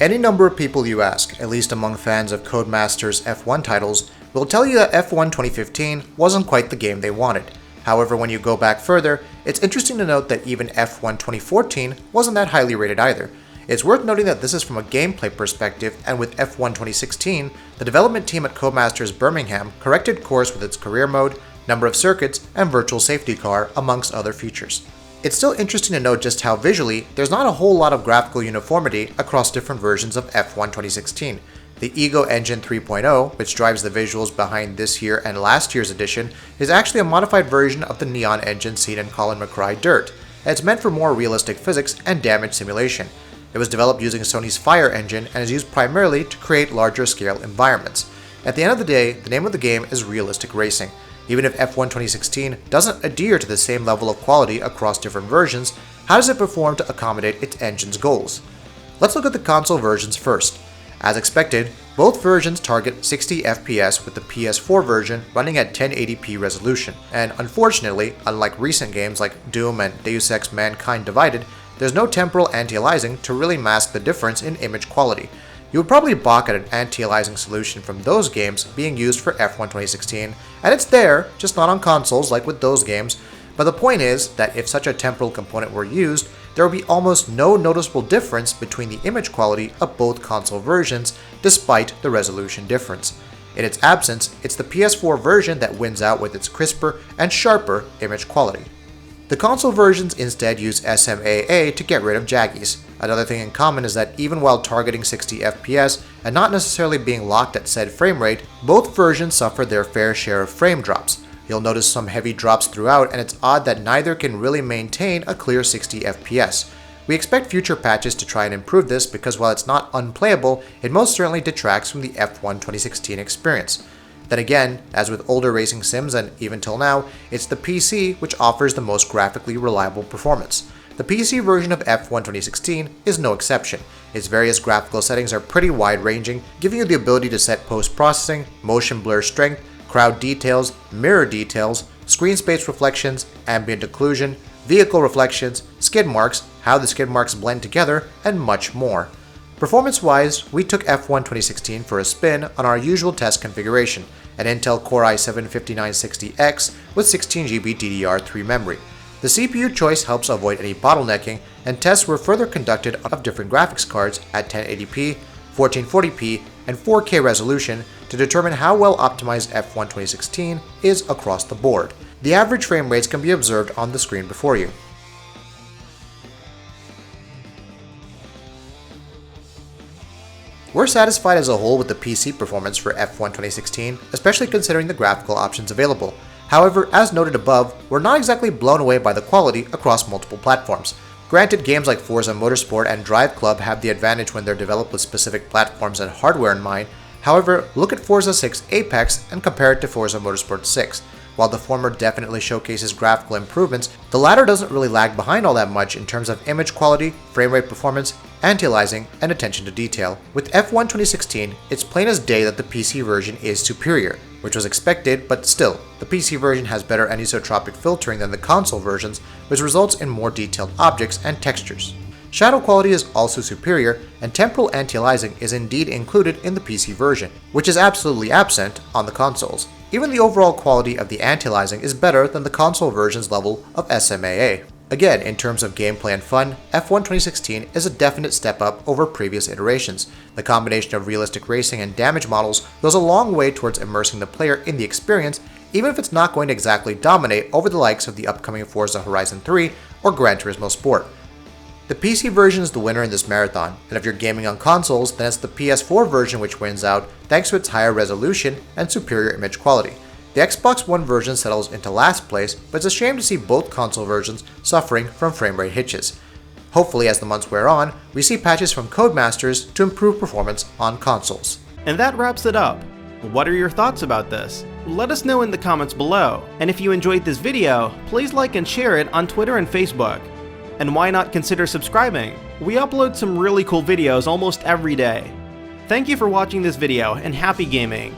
Any number of people you ask, at least among fans of Codemasters F1 titles, will tell you that F1 2015 wasn't quite the game they wanted. However, when you go back further, it's interesting to note that even F1 2014 wasn't that highly rated either. It's worth noting that this is from a gameplay perspective, and with F1 2016, the development team at Codemasters Birmingham corrected course with its career mode, number of circuits, and virtual safety car, amongst other features. It's still interesting to note just how visually, there's not a whole lot of graphical uniformity across different versions of F1 2016. The Ego Engine 3.0, which drives the visuals behind this year and last year's edition, is actually a modified version of the Neon engine seen in Colin McRae Dirt, and it's meant for more realistic physics and damage simulation. It was developed using Sony's Fire engine and is used primarily to create larger scale environments. At the end of the day, the name of the game is realistic racing. Even if F1 2016 doesn't adhere to the same level of quality across different versions, how does it perform to accommodate its engine's goals? Let's look at the console versions first. As expected, both versions target 60 FPS with the PS4 version running at 1080p resolution, and unfortunately, unlike recent games like Doom and Deus Ex Mankind Divided, there's no temporal anti-aliasing to really mask the difference in image quality. You would probably balk at an anti-aliasing solution from those games being used for F1 2016, and it's there, just not on consoles like with those games, but the point is that if such a temporal component were used, there would be almost no noticeable difference between the image quality of both console versions, despite the resolution difference. In its absence, it's the PS4 version that wins out with its crisper and sharper image quality. The console versions instead use SMAA to get rid of jaggies. Another thing in common is that even while targeting 60 FPS and not necessarily being locked at said frame rate, both versions suffer their fair share of frame drops. You'll notice some heavy drops throughout, and it's odd that neither can really maintain a clear 60 FPS. We expect future patches to try and improve this because while it's not unplayable, it most certainly detracts from the F1 2016 experience. Then again, as with older racing sims and even till now, it's the PC which offers the most graphically reliable performance. The PC version of F1 2016 is no exception. Its various graphical settings are pretty wide-ranging, giving you the ability to set post-processing, motion blur strength, crowd details, mirror details, screen space reflections, ambient occlusion, vehicle reflections, skid marks, how the skid marks blend together, and much more. Performance-wise, we took F1 2016 for a spin on our usual test configuration, an Intel Core i7-5960X with 16GB DDR3 memory. The CPU choice helps avoid any bottlenecking, and tests were further conducted of different graphics cards at 1080p, 1440p, and 4K resolution to determine how well optimized F1 2016 is across the board. The average frame rates can be observed on the screen before you. We're satisfied as a whole with the PC performance for F1 2016, especially considering the graphical options available. However, as noted above, we're not exactly blown away by the quality across multiple platforms. Granted, games like Forza Motorsport and Drive Club have the advantage when they're developed with specific platforms and hardware in mind. However, look at Forza 6 Apex and compare it to Forza Motorsport 6. While the former definitely showcases graphical improvements, the latter doesn't really lag behind all that much in terms of image quality, frame rate performance, anti-aliasing, and attention to detail. With F1 2016, it's plain as day that the PC version is superior, which was expected, but still, the PC version has better anisotropic filtering than the console versions, which results in more detailed objects and textures. Shadow quality is also superior, and temporal anti-aliasing is indeed included in the PC version, which is absolutely absent on the consoles. Even the overall quality of the anti-aliasing is better than the console version's level of SMAA. Again, in terms of gameplay and fun, F1 2016 is a definite step up over previous iterations. The combination of realistic racing and damage models goes a long way towards immersing the player in the experience, even if it's not going to exactly dominate over the likes of the upcoming Forza Horizon 3 or Gran Turismo Sport. The PC version is the winner in this marathon, and if you're gaming on consoles, then it's the PS4 version which wins out thanks to its higher resolution and superior image quality. The Xbox One version settles into last place, but it's a shame to see both console versions suffering from frame rate hitches. Hopefully, as the months wear on, we see patches from Codemasters to improve performance on consoles. And that wraps it up. What are your thoughts about this? Let us know in the comments below, and if you enjoyed this video, please like and share it on Twitter and Facebook. And why not consider subscribing? We upload some really cool videos almost every day. Thank you for watching this video, and happy gaming!